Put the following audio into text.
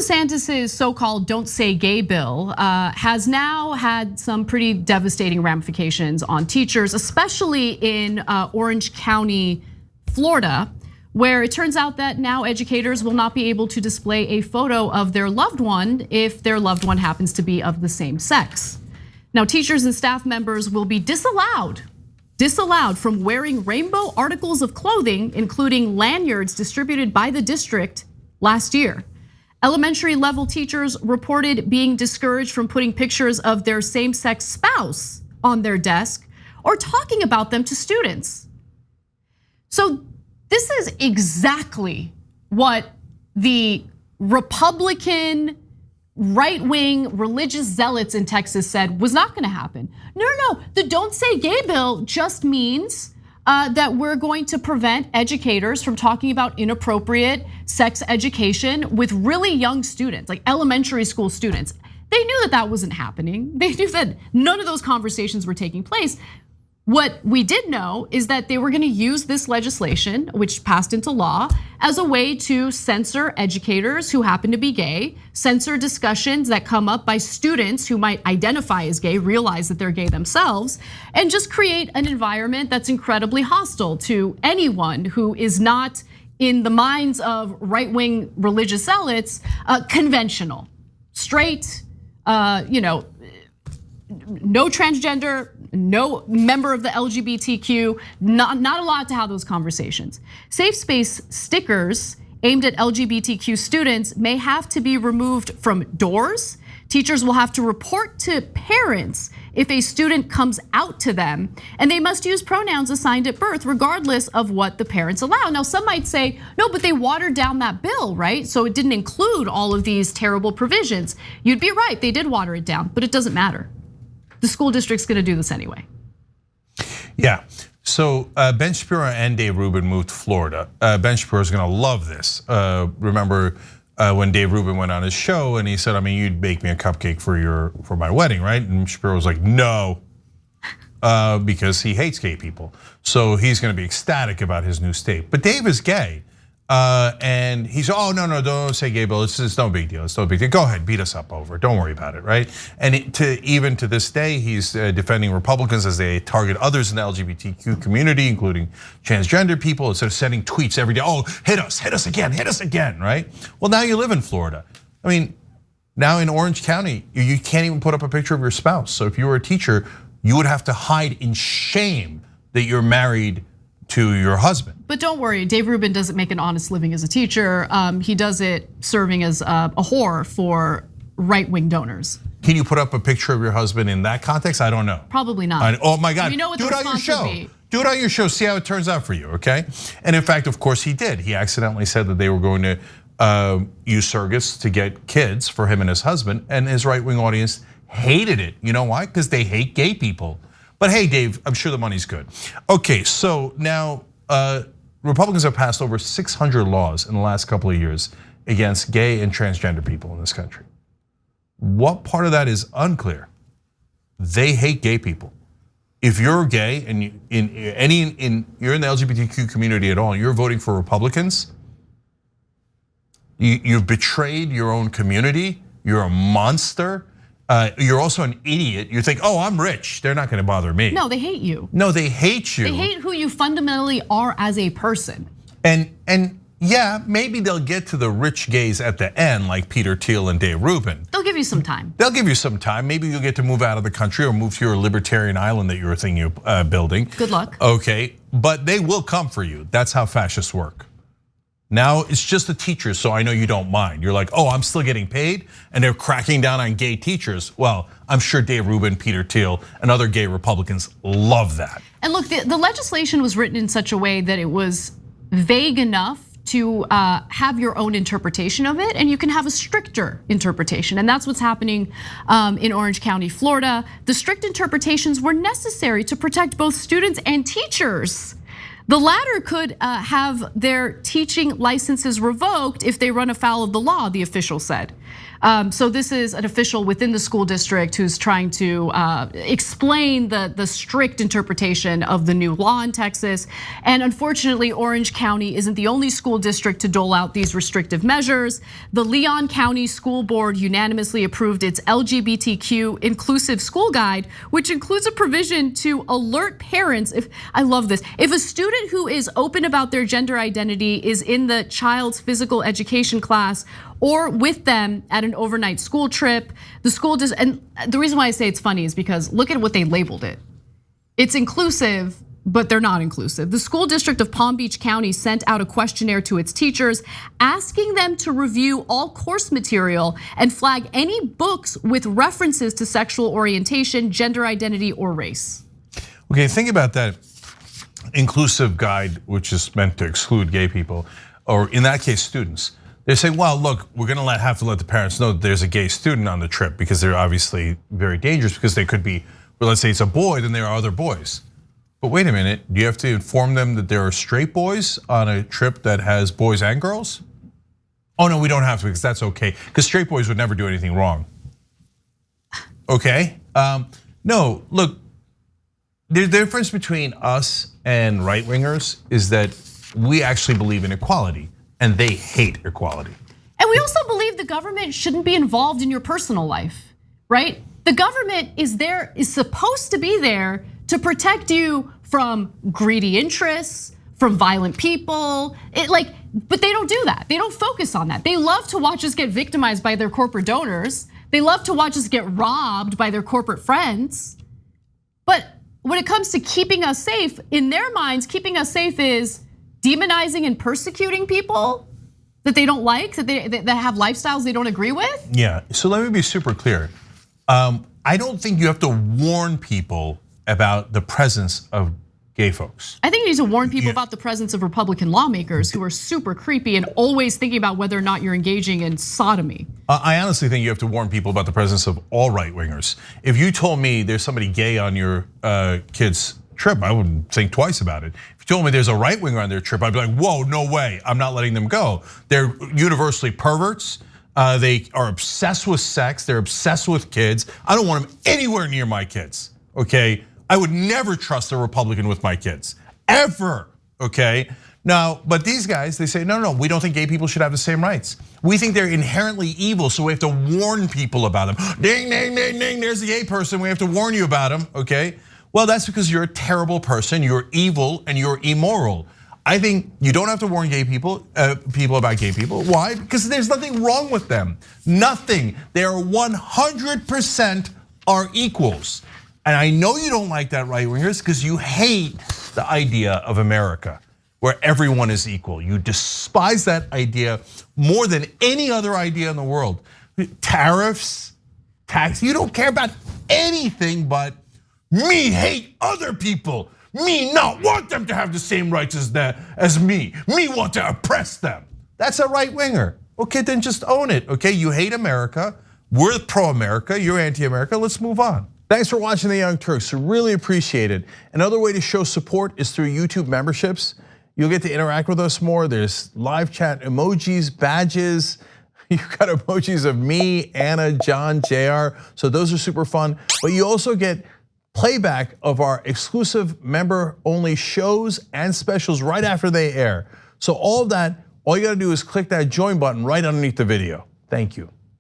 DeSantis' so-called "Don't Say Gay" bill has now had some pretty devastating ramifications on teachers, especially in Orange County, Florida, where it turns out that now educators will not be able to display a photo of their loved one if their loved one happens to be of the same sex. Now, teachers and staff members will be disallowed from wearing rainbow articles of clothing, including lanyards distributed by the district last year. Elementary level teachers reported being discouraged from putting pictures of their same-sex spouse on their desk or talking about them to students. So this is exactly what the Republican right-wing religious zealots in Texas said was not gonna happen. No, the "Don't Say Gay" bill just means that we're going to prevent educators from talking about inappropriate sex education with really young students, like elementary school students. They knew that that wasn't happening. They knew that none of those conversations were taking place. What we did know is that they were gonna use this legislation, which passed into law, as a way to censor educators who happen to be gay, censor discussions that come up by students who might identify as gay, realize that they're gay themselves, and just create an environment that's incredibly hostile to anyone who is not, in the minds of right-wing religious zealots, conventional, straight, no transgender, no member of the LGBTQ, not allowed to have those conversations. Safe space stickers aimed at LGBTQ students may have to be removed from doors. Teachers will have to report to parents if a student comes out to them, and they must use pronouns assigned at birth regardless of what the parents allow. Now, some might say, no, but they watered down that bill, right? So it didn't include all of these terrible provisions. You'd be right, they did water it down, but it doesn't matter. The school district's gonna do this anyway. Yeah, so Ben Shapiro and Dave Rubin moved to Florida. Ben Shapiro's gonna love this. Remember when Dave Rubin went on his show and he said, I mean, you'd bake me a cupcake for my wedding, right? And Shapiro was like, no, because he hates gay people. So he's gonna be ecstatic about his new state. But Dave is gay. And he's, oh, no, don't say gay bill. It's no big deal. It's no big deal. Go ahead, beat us up over it. Don't worry about it, right? And even to this day, he's defending Republicans as they target others in the LGBTQ community, including transgender people, instead of sending tweets every day. Oh, hit us again, right? Well, now you live in Florida. I mean, now in Orange County, you can't even put up a picture of your spouse. So if you were a teacher, you would have to hide in shame that you're married to your husband. But don't worry, Dave Rubin doesn't make an honest living as a teacher. He does it serving as a whore for right-wing donors. Can you put up a picture of your husband in that context? I don't know. Probably not. Oh my God, You know what do the it on your response would show. be. Do it on your show, see how it turns out for you, okay? And in fact, of course he did. He accidentally said that they were going to use surrogates to get kids for him and his husband, and his right-wing audience hated it. You know why? Because they hate gay people. But hey, Dave, I'm sure the money's good. Okay, so now Republicans have passed over 600 laws in the last couple of years against gay and transgender people in this country. What part of that is unclear? They hate gay people. If you're gay and you're in the LGBTQ community at all, and you're voting for Republicans, you've betrayed your own community. You're a monster. You're also an idiot. You think, oh, I'm rich. They're not gonna bother me. No, they hate you. No, they hate you. They hate who you fundamentally are as a person. And yeah, maybe they'll get to the rich gays at the end, like Peter Thiel and Dave Rubin. They'll give you some time. They'll give you some time. Maybe you'll get to move out of the country or move to your libertarian island that you were thinking of building. Good luck. Okay, but they will come for you. That's how fascists work. Now it's just the teachers, so I know you don't mind. You're like, oh, I'm still getting paid, and they're cracking down on gay teachers. Well, I'm sure Dave Rubin, Peter Thiel, and other gay Republicans love that. And look, the legislation was written in such a way that it was vague enough to have your own interpretation of it, and you can have a stricter interpretation. And that's what's happening in Orange County, Florida. The strict interpretations were necessary to protect both students and teachers. The latter could have their teaching licenses revoked if they run afoul of the law, the official said. So this is an official within the school district who's trying to explain the strict interpretation of the new law in Texas. And unfortunately, Orange County isn't the only school district to dole out these restrictive measures. The Leon County School Board unanimously approved its LGBTQ inclusive school guide, which includes a provision to alert parents I love this, if a student who is open about their gender identity is in the child's physical education class or with them at an overnight school trip, the school does, and the reason why I say it's funny is because look at what they labeled it. It's inclusive, but they're not inclusive. The school district of Palm Beach County sent out a questionnaire to its teachers asking them to review all course material and flag any books with references to sexual orientation, gender identity, or race. Okay, think about that inclusive guide, which is meant to exclude gay people, or in that case, students. They say, well, look, we're gonna have to let the parents know that there's a gay student on the trip because they're obviously very dangerous because they could be, well, let's say it's a boy, then there are other boys. But wait a minute, do you have to inform them that there are straight boys on a trip that has boys and girls? Oh no, we don't have to because that's okay, because straight boys would never do anything wrong. Okay, no, look, the difference between us and right-wingers is that we actually believe in equality. And they hate equality. And we also believe the government shouldn't be involved in your personal life, right? The government is supposed to be there to protect you from greedy interests, from violent people. But they don't do that. They don't focus on that. They love to watch us get victimized by their corporate donors. They love to watch us get robbed by their corporate friends. But when it comes to keeping us safe, in their minds, keeping us safe is demonizing and persecuting people that they don't like, that have lifestyles they don't agree with? Yeah, so let me be super clear. I don't think you have to warn people about the presence of gay folks. I think you need to warn people about the presence of Republican lawmakers who are super creepy and always thinking about whether or not you're engaging in sodomy. I honestly think you have to warn people about the presence of all right-wingers. If you told me there's somebody gay on your kid's trip, I wouldn't think twice about it. If you told me there's a right-winger on their trip, I'd be like, whoa, no way, I'm not letting them go. They're universally perverts. They are obsessed with sex, they're obsessed with kids. I don't want them anywhere near my kids, okay? I would never trust a Republican with my kids, ever, okay? Now, but these guys, they say, no, we don't think gay people should have the same rights. We think they're inherently evil, so we have to warn people about them. Ding, ding, ding, ding, there's the gay person, we have to warn you about him, okay? Well, that's because you're a terrible person, you're evil, and you're immoral. I think you don't have to warn gay people, about gay people. Why? Because there's nothing wrong with them. Nothing. They are 100% are equals. And I know you don't like that, right-wingers, because you hate the idea of America, where everyone is equal. You despise that idea more than any other idea in the world. Tariffs, tax, you don't care about anything but me hate other people. Me not want them to have the same rights as me. Me want to oppress them. That's a right-winger. Okay, then just own it, okay? You hate America, we're pro-America, you're anti-America, let's move on. Thanks for watching The Young Turks, really appreciate it. Another way to show support is through YouTube memberships. You'll get to interact with us more. There's live chat emojis, badges. You've got emojis of me, Anna, John, JR, so those are super fun. But you also get playback of our exclusive member-only shows and specials right after they air. So all of that, all you gotta do is click that join button right underneath the video. Thank you.